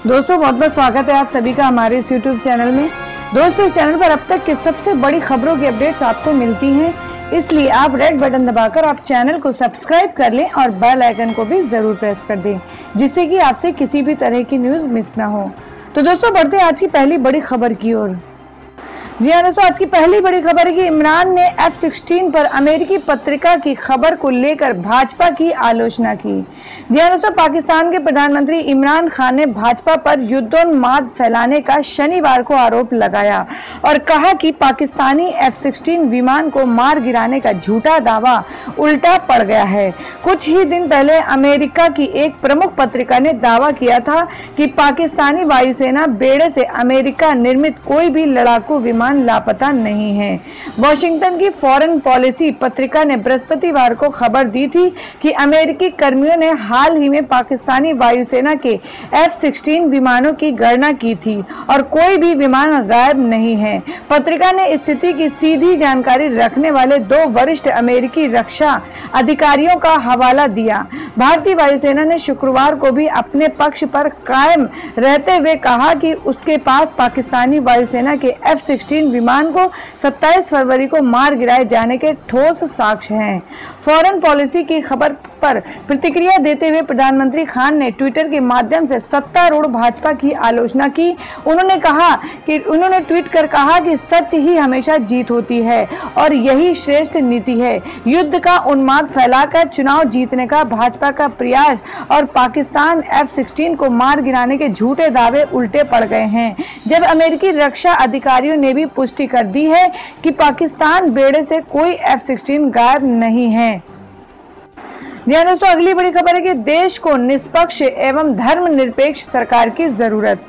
दोस्तों बहुत बहुत स्वागत है आप सभी का हमारे इस YouTube चैनल में। दोस्तों इस चैनल पर अब तक की सबसे बड़ी खबरों की अपडेट्स आपको मिलती हैं, इसलिए आप रेड बटन दबाकर आप चैनल को सब्सक्राइब कर लें और बेल आइकन को भी जरूर प्रेस कर दें, जिससे कि आपसे किसी भी तरह की न्यूज मिस ना हो। तो दोस्तों बढ़ते हैं आज की पहली बड़ी खबर की ओर। जी हाँ दोस्तों, आज की पहली बड़ी खबर है कि इमरान ने F-16 पर अमेरिकी पत्रिका की खबर को लेकर भाजपा की आलोचना की। जी हाँ दोस्तों, पाकिस्तान के प्रधानमंत्री इमरान खान ने भाजपा पर युद्धोन्माद फैलाने का शनिवार को आरोप लगाया और कहा कि पाकिस्तानी F-16 विमान को मार गिराने का झूठा दावा उल्टा पड़ गया है। कुछ ही दिन पहले अमेरिका की एक प्रमुख पत्रिका ने दावा किया था कि पाकिस्तानी वायुसेना बेड़े से अमेरिका निर्मित कोई भी लड़ाकू विमान लापता नहीं है। वॉशिंगटन की फॉरेन पॉलिसी पत्रिका ने बृहस्पतिवार को खबर दी थी कि अमेरिकी कर्मियों ने हाल ही में पाकिस्तानी वायुसेना के F-16 विमानों की गणना की थी और कोई भी विमान गायब नहीं है। पत्रिका ने स्थिति की सीधी जानकारी रखने वाले 2 वरिष्ठ अमेरिकी रक्षा अधिकारियों का हवाला दिया। भारतीय वायुसेना ने शुक्रवार को भी अपने पक्ष पर कायम रहते हुए कहा कि उसके पास पाकिस्तानी वायुसेना के F-16 विमान को 27 फरवरी को मार गिराए जाने के ठोस साक्ष्य हैं। फॉरेन पॉलिसी की खबर पर प्रतिक्रिया देते हुए प्रधानमंत्री खान ने ट्विटर के माध्यम से सत्तारूढ़ भाजपा की आलोचना की। उन्होंने ट्वीट कर कहा कि सच ही हमेशा जीत होती है और यही श्रेष्ठ नीति है। युद्ध का उन्माद फैलाकर चुनाव जीतने का भाजपा का प्रयास और पाकिस्तान F-16 को मार गिराने के झूठे दावे उल्टे पड़ गए हैं, जब अमेरिकी रक्षा अधिकारियों ने भी पुष्टि कर दी है कि पाकिस्तान बेड़े से कोई F-16 गायब नहीं है। जी हाँ दोस्तों, अगली बड़ी खबर है कि देश को निष्पक्ष एवं धर्मनिरपेक्ष सरकार की जरूरत।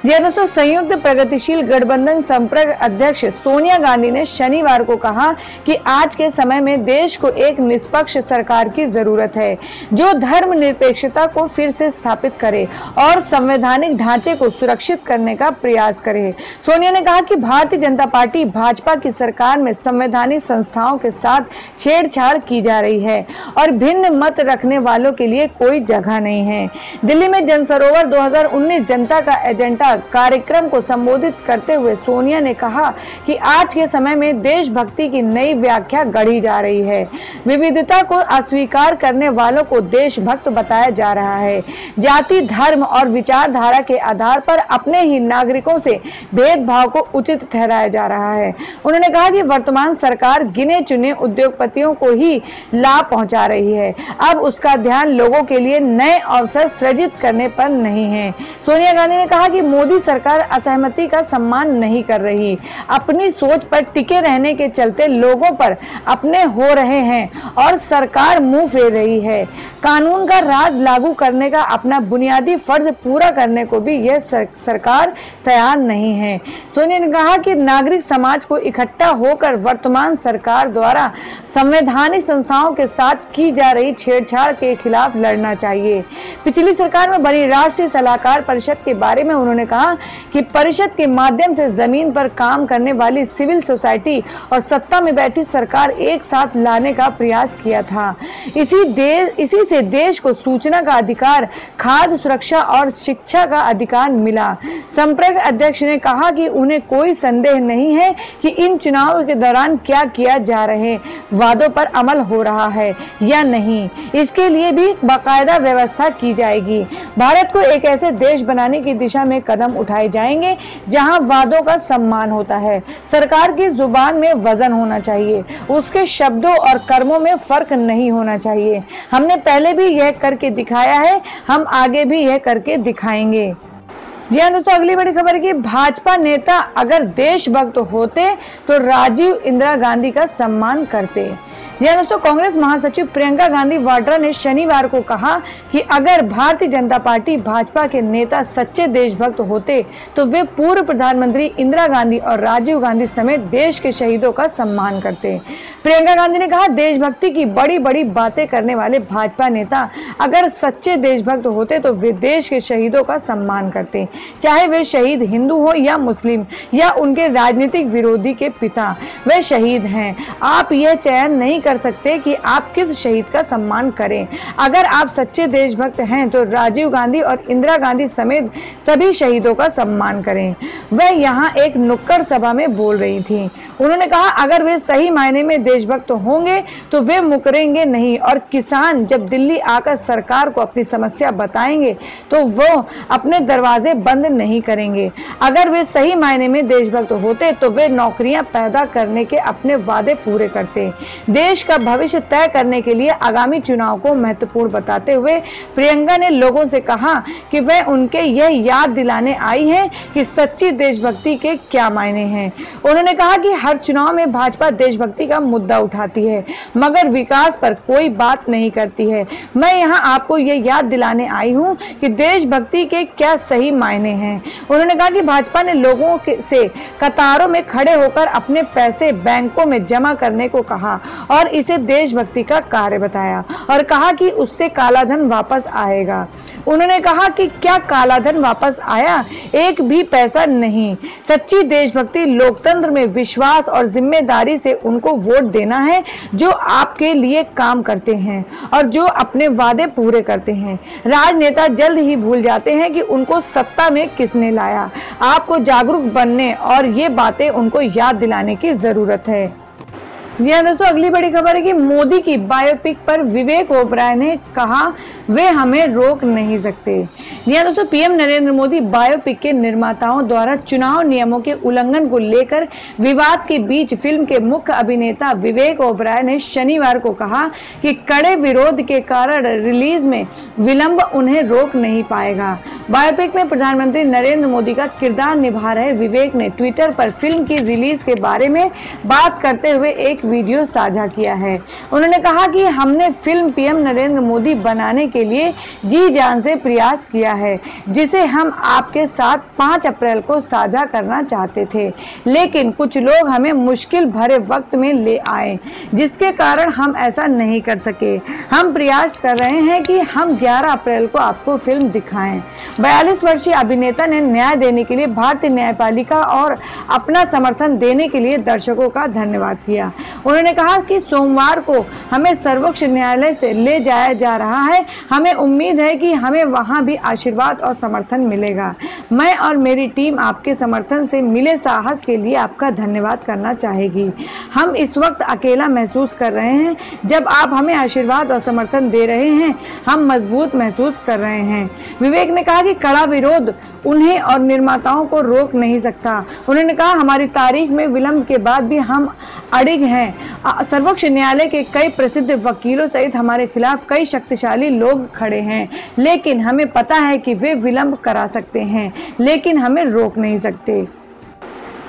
जी हाँ दोस्तों, संयुक्त प्रगतिशील गठबंधन संपर्क अध्यक्ष सोनिया गांधी ने शनिवार को कहा कि आज के समय में देश को एक निष्पक्ष सरकार की जरूरत है जो धर्मनिरपेक्षता को फिर से स्थापित करे और संवैधानिक ढांचे को सुरक्षित करने का प्रयास करे। सोनिया ने कहा कि भारतीय जनता पार्टी भाजपा की सरकार में संवैधानिक संस्थाओं के साथ छेड़छाड़ की जा रही है और भिन्न मत रखने वालों के लिए कोई जगह नहीं है। दिल्ली में जनसरोवर 2019 जनता का एजेंडा कार्यक्रम को संबोधित करते हुए सोनिया ने कहा कि आज के समय में देशभक्ति की नई व्याख्या गढ़ी जा रही है। विविधता को अस्वीकार करने वालों को देशभक्त बताया जा रहा है। जाति, धर्म और विचारधारा के आधार पर अपने ही नागरिकों से भेदभाव को उचित ठहराया जा रहा है। उन्होंने कहा कि वर्तमान सरकार गिने चुने उद्योगपतियों को ही लाभ पहुंचा रही है, अब उसका ध्यान लोगों के लिए नए अवसर सृजित करने पर नहीं है। सोनिया गांधी ने कहा कि मोदी सरकार असहमति का सम्मान नहीं कर रही, अपनी सोच पर टिके रहने के चलते लोगों पर अपने हो रहे हैं और सरकार मुंह फेर रही है। कानून का राज लागू करने का अपना बुनियादी फर्ज पूरा करने को भी यह सरकार तैयार नहीं है। सोनिया ने कहा कि नागरिक समाज को इकट्ठा होकर वर्तमान सरकार द्वारा संवैधानिक संस्थाओं के साथ की जा रही छेड़छाड़ के खिलाफ लड़ना चाहिए। पिछली सरकार में बनी राष्ट्रीय सलाहकार परिषद के बारे में उन्होंने कहा कि परिषद के माध्यम से जमीन पर काम करने वाली सिविल सोसाइटी और सत्ता में बैठी सरकार एक साथ लाने का प्रयास किया था। इसी से देश को सूचना का अधिकार, खाद्य सुरक्षा और शिक्षा का अधिकार मिला। संपर्क अध्यक्ष ने कहा कि उन्हें कोई संदेह नहीं है कि इन चुनावों के दौरान क्या किया जा रहे वादों पर अमल हो रहा है या नहीं, इसके लिए भी बाकायदा व्यवस्था की जाएगी। भारत को एक ऐसे देश बनाने की दिशा में कदम उठाए जाएंगे जहां वादों का सम्मान होता है। सरकार की जुबान में वजन होना चाहिए, उसके शब्दों और कर्मों में फर्क नहीं होना चाहिए। हमने पहले भी यह करके दिखाया है, हम आगे भी यह करके दिखाएंगे। जी हाँ दोस्तों, अगली बड़ी खबर है कि भाजपा नेता अगर देशभक्त होते तो राजीव इंदिरा गांधी का सम्मान करते। जी हाँ दोस्तों, कांग्रेस महासचिव प्रियंका गांधी वाड्रा ने शनिवार को कहा कि अगर भारतीय जनता पार्टी भाजपा के नेता सच्चे देशभक्त होते तो वे पूर्व प्रधानमंत्री इंदिरा गांधी और राजीव गांधी समेत देश के शहीदों का सम्मान करते। प्रियंका गांधी ने कहा, देशभक्ति की बड़ी बड़ी बातें करने वाले भाजपा नेता अगर सच्चे देशभक्त होते तो वे देश के शहीदों का सम्मान करते। चाहे वे शहीद हिंदू हो या मुस्लिम या उनके राजनीतिक विरोधी के पिता, वे शहीद हैं। आप यह चयन नहीं कर सकते कि आप किस शहीद का सम्मान करें। अगर आप सच्चे देशभक्त हैं तो राजीव गांधी और इंदिरा गांधी समेत सभी शहीदों का सम्मान करें। वह यहाँ एक नुक्कड़ सभा में बोल रही थी। उन्होंने कहा, अगर वे सही मायने में देशभक्त होंगे तो वे मुकरेंगे नहीं, और किसान जब दिल्ली आकर सरकार को अपनी समस्या बताएंगे तो वो अपने दरवाजे बंद नहीं करेंगे। अगर वे सही मायने में देशभक्त होते तो वे नौकरियां पैदा करने के अपने वादे पूरे करते। देश का भविष्य तय करने के लिए आगामी चुनाव को महत्वपूर्ण बताते हुए प्रियंका ने लोगों से कहा कि वह उनके यह याद दिलाने आई है कि सच्ची देशभक्ति के क्या मायने हैं। उन्होंने कहा कि हर चुनाव में भाजपा देशभक्ति का मुद्दा उठाती है मगर विकास पर कोई बात नहीं करती है। मैं यहाँ आपको ये याद दिलाने आई हूँ कि देशभक्ति के क्या सही मायने हैं। उन्होंने कहा कि भाजपा ने लोगों से कतारों में खड़े होकर अपने पैसे बैंकों में जमा करने को कहा और इसे देशभक्ति का कार्य बताया और कहा कि उससे कालाधन वापस आएगा। उन्होंने कहा कि क्या कालाधन वापस आया? एक भी पैसा नहीं। सच्ची देशभक्ति लोकतंत्र में विश्वास और जिम्मेदारी से उनको वोट देना है जो आपके लिए काम करते हैं और जो अपने वादे पूरे करते हैं। राजनेता जल्द ही भूल जाते हैं कि उनको सत्ता में किसने लाया। आपको जागरूक बनने और ये बातें उनको याद दिलाने की जरूरत है। जी हाँ दोस्तों, अगली बड़ी खबर है कि मोदी की बायोपिक पर विवेक ओबराय ने कहा वे हमें रोक नहीं सकते। जी हाँ दोस्तों, पीएम नरेंद्र मोदी बायोपिक के निर्माताओं द्वारा चुनाव नियमों के उल्लंघन को लेकर विवाद के बीच फिल्म के मुख्य अभिनेता विवेक ओबराय ने शनिवार को कहा कि कड़े विरोध के कारण रिलीज में विलंब उन्हें रोक नहीं पाएगा। बायोपिक में प्रधानमंत्री नरेंद्र मोदी का किरदार निभा रहे विवेक ने ट्विटर पर फिल्म की रिलीज के बारे में बात करते हुए एक वीडियो साझा किया है। उन्होंने कहा कि हमने फिल्म पीएम नरेंद्र मोदी बनाने के लिए जी जान से प्रयास किया है जिसे हम आपके साथ 5 अप्रैल को साझा करना चाहते थे, लेकिन कुछ लोग हमें मुश्किल भरे वक्त में ले आए जिसके कारण हम ऐसा नहीं कर सके। हम प्रयास कर रहे हैं कि हम 11 अप्रैल को आपको फिल्म दिखाएं। 42 वर्षीय अभिनेता ने न्याय देने के लिए भारतीय न्यायपालिका और अपना समर्थन देने के लिए दर्शकों का धन्यवाद किया। उन्होंने कहा कि सोमवार को हमें सर्वोच्च न्यायालय से ले जाया जा रहा है। हमें उम्मीद है कि हमें वहां भी आशीर्वाद और समर्थन मिलेगा। मैं और मेरी टीम आपके समर्थन से मिले साहस के लिए आपका धन्यवाद करना चाहेगी। हम इस वक्त अकेला महसूस कर रहे हैं। जब आप हमें आशीर्वाद और समर्थन दे रहे हैं, हम मजबूत महसूस कर रहे हैं। विवेक ने कहा कि कड़ा विरोध उन्हें और निर्माताओं को रोक नहीं सकता। उन्होंने कहा, हमारी तारीख में विलंब के बाद भी हम अड़िग हैं। सर्वोच्च न्यायालय के कई प्रसिद्ध वकीलों सहित हमारे खिलाफ कई शक्तिशाली लोग खड़े हैं, लेकिन हमें पता है कि वे विलंब करा सकते हैं लेकिन हमें रोक नहीं सकते।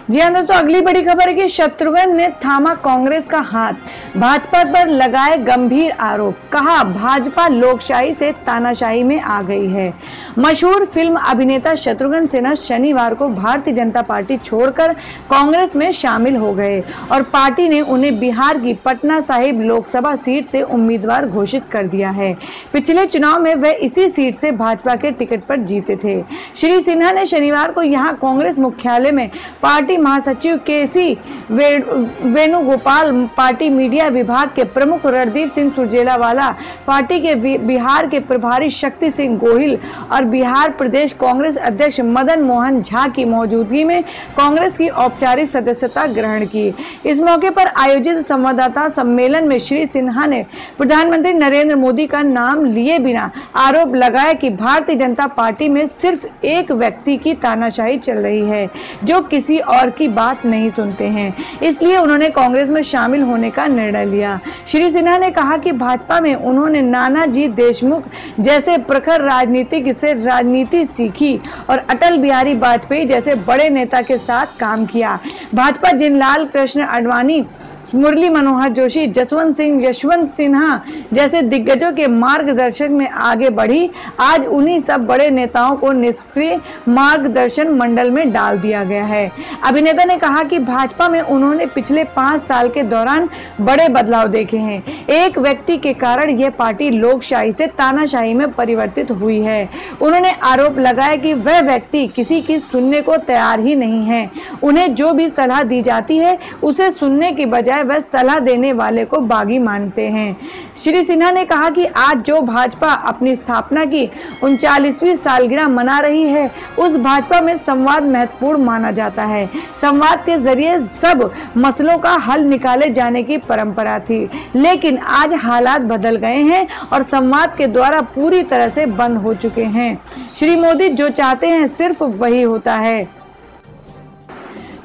जी हाँ दोस्तों, अगली बड़ी खबर है कि शत्रुघ्न ने थामा कांग्रेस का हाथ, भाजपा पर लगाए गंभीर आरोप। कहा, भाजपा लोकशाही से तानाशाही में आ गई है। मशहूर फिल्म अभिनेता शत्रुघ्न सिन्हा शनिवार को भारतीय जनता पार्टी छोड़कर कांग्रेस में शामिल हो गए और पार्टी ने उन्हें बिहार की पटना साहिब लोकसभा सीट से उम्मीदवार घोषित कर दिया है। पिछले चुनाव में वे इसी सीट से भाजपा के टिकट पर जीते थे। श्री सिन्हा ने शनिवार को यहाँ कांग्रेस मुख्यालय में पार्टी महासचिव केसी वेणुगोपाल, पार्टी मीडिया विभाग के प्रमुख रणदीप सिंह सुरजेवाला, पार्टी के बिहार के प्रभारी शक्ति सिंह गोहिल और बिहार प्रदेश कांग्रेस अध्यक्ष मदन मोहन झा की मौजूदगी में कांग्रेस की औपचारिक सदस्यता ग्रहण की। इस मौके पर आयोजित संवाददाता सम्मेलन में श्री सिन्हा ने प्रधानमंत्री नरेंद्र मोदी का नाम लिए बिना आरोप लगाया कि भारतीय जनता पार्टी में सिर्फ एक व्यक्ति की तानाशाही चल रही है जो किसी और की बात नहीं सुनते हैं, इसलिए उन्होंने कांग्रेस में शामिल होने का निर्णय लिया। श्री सिन्हा ने कहा कि भाजपा में उन्होंने नानाजी देशमुख जैसे प्रखर राजनीतिक से राजनीति सीखी और अटल बिहारी वाजपेयी जैसे बड़े नेता के साथ काम किया। भाजपा जिन लाल कृष्ण आडवाणी मुरली मनोहर जोशी, जसवंत सिंह, यशवंत सिन्हा जैसे दिग्गजों के मार्गदर्शन में आगे बढ़ी। आज उन्हीं सब बड़े नेताओं को निष्क्रिय मार्गदर्शन मंडल में डाल दिया गया है। अभिनेता ने कहा कि भाजपा में उन्होंने पिछले 5 साल के दौरान बड़े बदलाव देखे हैं। एक व्यक्ति के कारण यह पार्टी लोकशाही से तानाशाही में परिवर्तित हुई है। उन्होंने आरोप लगाया कि वह व्यक्ति किसी की सुनने को तैयार ही नहीं है। उन्हें जो भी सलाह दी जाती है उसे सुनने की बजाय वह सलाह देने वाले को बागी मानते हैं। श्री सिन्हा ने कहा कि आज जो भाजपा अपनी स्थापना की 39वीं सालगिरह मना रही है, उस भाजपा में संवाद महत्वपूर्ण माना जाता है। संवाद के जरिए सब मसलों का हल निकाले जाने की परंपरा थी, लेकिन आज हालात बदल गए हैं और संवाद के द्वारा पूरी तरह से बंद हो चुके हैं। श्री मोदी जो चाहते हैं सिर्फ वही होता है।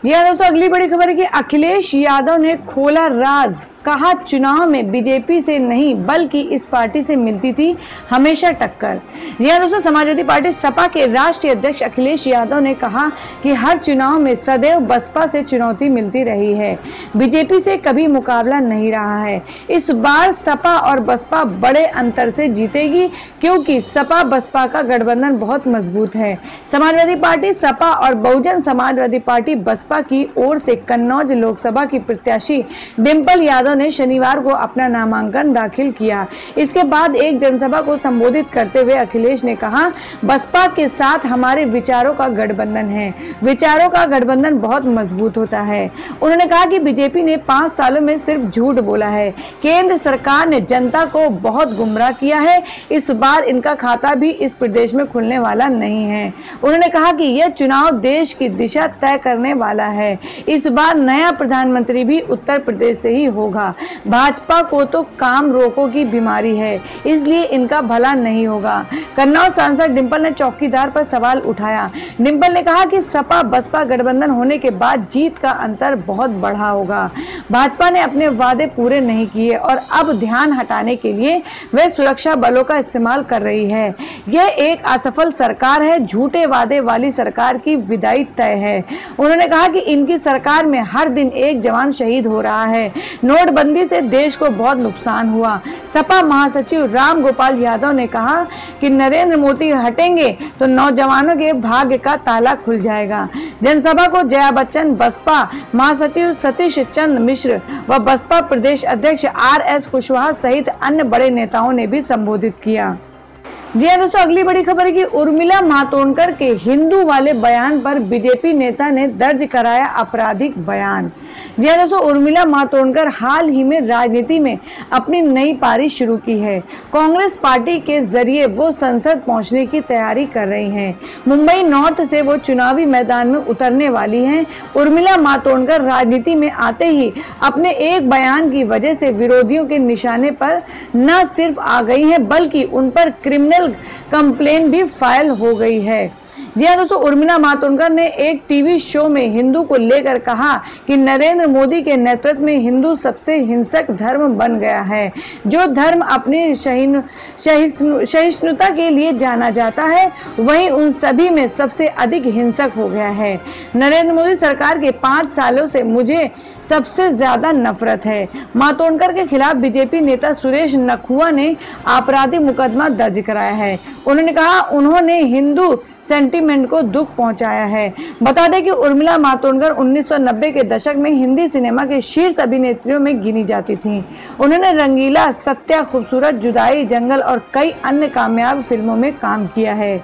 जी हाँ दोस्तों, अगली बड़ी खबर है कि अखिलेश यादव ने खोला राज। कहा चुनाव में बीजेपी से नहीं बल्कि इस पार्टी से मिलती थी हमेशा टक्कर। जी हाँ दोस्तों, समाजवादी पार्टी सपा के राष्ट्रीय अध्यक्ष अखिलेश यादव ने कहा कि हर चुनाव में सदैव बसपा से चुनौती मिलती रही है, बीजेपी से कभी मुकाबला नहीं रहा है। इस बार सपा और बसपा बड़े अंतर से जीतेगी क्योंकि सपा बसपा का गठबंधन बहुत मजबूत है। समाजवादी पार्टी सपा और बहुजन समाजवादी पार्टी बसपा की ओर से कन्नौज लोकसभा की प्रत्याशी डिंपल यादव ने शनिवार को अपना नामांकन दाखिल किया। इसके बाद एक जनसभा को संबोधित करते हुए अखिलेश ने कहा, बसपा के साथ हमारे विचारों का गठबंधन है, विचारों का गठबंधन बहुत मजबूत होता है। उन्होंने कहा कि बीजेपी ने 5 सालों में सिर्फ झूठ बोला है। केंद्र सरकार ने जनता को बहुत गुमराह किया है। इस बार इनका खाता भी इस प्रदेश में खुलने वाला नहीं है। उन्होंने कहा कि यह चुनाव देश की दिशा तय करने वाला है। इस बार नया प्रधानमंत्री भी उत्तर प्रदेश से ही होगा। भाजपा को तो काम रोको की बीमारी है, इसलिए इनका भला नहीं होगा। कन्नौज सांसद डिंपल ने चौकीदार पर सवाल उठाया। डिंपल ने कहा कि सपा बसपा गठबंधन होने के बाद जीत का अंतर बहुत बढ़ा होगा। भाजपा ने अपने वादे पूरे नहीं किए और अब ध्यान हटाने के लिए वह सुरक्षा बलों का इस्तेमाल कर रही है। यह एक असफल सरकार है, झूठे वादे वाली सरकार की विदाई तय है। उन्होंने कहा कि इनकी सरकार में हर दिन एक जवान शहीद हो रहा है। नोटबंदी से देश को बहुत नुकसान हुआ। सपा महासचिव राम गोपाल यादव ने कहा कि नरेंद्र मोदी हटेंगे तो नौजवानों के भाग्य का ताला खुल जाएगा। जनसभा को जया बच्चन, बसपा महासचिव सतीश चंद्र मिश्र व बसपा प्रदेश अध्यक्ष RS कुशवाहा सहित अन्य बड़े नेताओं ने भी संबोधित किया। जी हाँ दोस्तों, अगली बड़ी खबर है कि उर्मिला मातोंडकर के हिंदू वाले बयान पर बीजेपी नेता ने दर्ज कराया आपराधिक बयान। जी हाँ दोस्तों, उर्मिला मातोंडकर हाल ही में राजनीति में अपनी नई पारी शुरू की है। कांग्रेस पार्टी के जरिए वो संसद पहुंचने की तैयारी कर रही हैं। मुंबई नॉर्थ से वो चुनावी मैदान में उतरने वाली हैं। उर्मिला मातोंडकर राजनीति में आते ही अपने एक बयान की वजह से विरोधियों के निशाने पर न सिर्फ आ गई हैं बल्कि उन पर क्रिमिनल कंप्लेन भी फाइल हो गई है। जी हाँ दोस्तों, उर्मिला मातोंडकर ने एक टीवी शो में हिंदू को लेकर कहा कि नरेंद्र मोदी के नेतृत्व में हिंदू सबसे हिंसक धर्म बन गया है। जो धर्म अपनी सहिष्णुता के लिए जाना जाता है वही उन सभी में सबसे अधिक हिंसक हो गया है। नरेंद्र मोदी सरकार के 5 सालों से मुझे सबसे ज्यादा नफरत है। मातोंडकर के खिलाफ बीजेपी नेता सुरेश नखुआ ने आपराधिक मुकदमा दर्ज कराया है। उन्होंने कहा उन्होंने हिंदू सेंटीमेंट को दुख पहुंचाया है। बता दें कि उर्मिला मातोंडकर 1990 के दशक में हिंदी सिनेमा के शीर्ष अभिनेत्रियों में गिनी जाती थीं। उन्होंने रंगीला, सत्या, खूबसूरत, जुदाई, जंगल और कई अन्य कामयाब फिल्मों में काम किया है।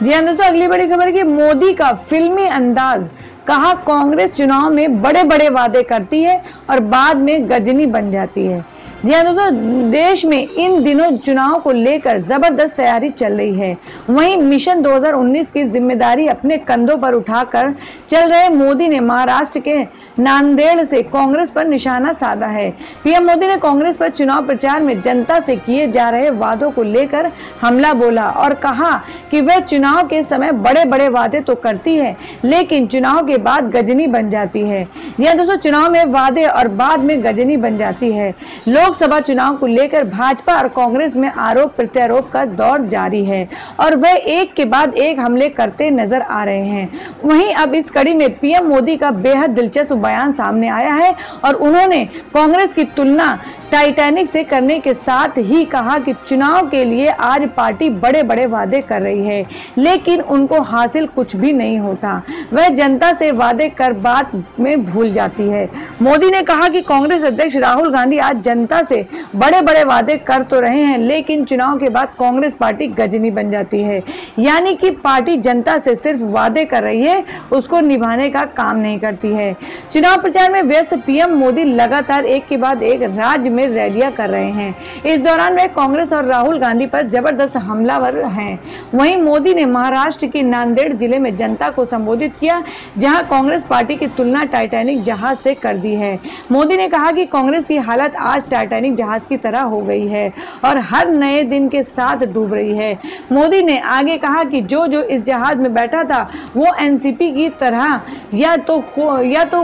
जी हाँ दोस्तों, अगली बड़ी खबर है कि मोदी का फिल्मी अंदाज। कहा कांग्रेस चुनाव में बड़े बड़े वादे करती है और बाद में गजनी बन जाती है। जी हाँ दोस्तों, देश में इन दिनों चुनाव को लेकर जबरदस्त तैयारी चल रही है। वहीं मिशन 2019 की जिम्मेदारी अपने कंधों पर उठाकर चल रहे मोदी ने महाराष्ट्र के नांदेड़ से कांग्रेस पर निशाना साधा है। पीएम मोदी ने कांग्रेस पर चुनाव प्रचार में जनता से किए जा रहे वादों को लेकर हमला बोला और कहा कि वह चुनाव के समय बड़े बड़े वादे तो करती है लेकिन चुनाव के बाद गजनी बन जाती है। यह दोस्तों, चुनाव में वादे और बाद में गजनी बन जाती है। लोग लोकसभा चुनाव को लेकर भाजपा और कांग्रेस में आरोप प्रत्यारोप का दौर जारी है और वह एक के बाद एक हमले करते नजर आ रहे हैं। वहीं अब इस कड़ी में पीएम मोदी का बेहद दिलचस्प बयान सामने आया है और उन्होंने कांग्रेस की तुलना टाइटैनिक से करने के साथ ही कहा कि चुनाव के लिए आज पार्टी बड़े बड़े वादे कर रही है, लेकिन उनको हासिल कुछ भी नहीं होता। वह जनता से वादे कर बात में भूल जाती है। मोदी ने कहा कि कांग्रेस अध्यक्ष राहुल गांधी आज जनता से बड़े बड़े वादे कर तो रहे हैं, लेकिन चुनाव के बाद कांग्रेस पार्टी गजनी बन जाती है। यानी कि पार्टी जनता से सिर्फ वादे कर रही है, उसको निभाने का काम नहीं करती है। चुनाव प्रचार में व्यस्त पीएम मोदी लगातार एक के बाद एक राज्य में रैलियां कर रहे हैं। इस दौरान वे कांग्रेस और राहुल गांधी पर जबरदस्त हमलावर हैं। वहीं मोदी ने महाराष्ट्र के नांदेड़ जिले में जनता को संबोधित किया, जहां कांग्रेस पार्टी की तुलना टाइटैनिक जहाज से कर दी है। मोदी ने कहा कि कांग्रेस की हालत आज टाइटैनिक जहाज की तरह हो गई है और हर नए दिन के साथ डूब रही है। मोदी ने आगे कहा कि जो इस जहाज में बैठा था वो एनसीपी की तरह या तो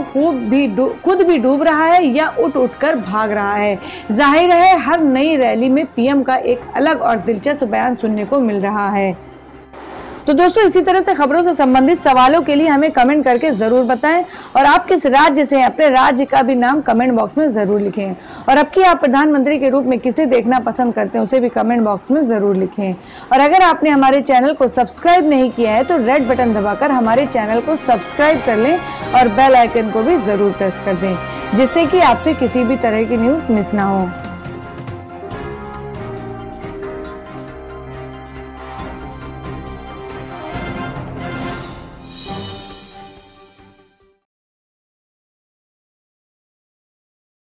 खुद भी डूब रहा है या उठ कर भाग रहा है। जाहिर है हर नई रैली में पीएम का एक अलग और दिलचस्प बयान सुनने को मिल रहा है। तो दोस्तों, इसी तरह से खबरों से संबंधित सवालों के लिए हमें कमेंट करके जरूर बताएं और आप किस राज्य से हैं, अपने राज्य का भी नाम कमेंट बॉक्स में जरूर लिखें। और अब की आप प्रधानमंत्री के रूप में किसे देखना पसंद करते हैं उसे भी कमेंट बॉक्स में जरूर लिखें। और अगर आपने हमारे चैनल को सब्सक्राइब नहीं किया है तो रेड बटन दबाकर हमारे चैनल को सब्सक्राइब कर लें और बेल आइकन को भी जरूर प्रेस कर दें, जिससे कि आपसे किसी भी तरह की न्यूज मिस ना हो।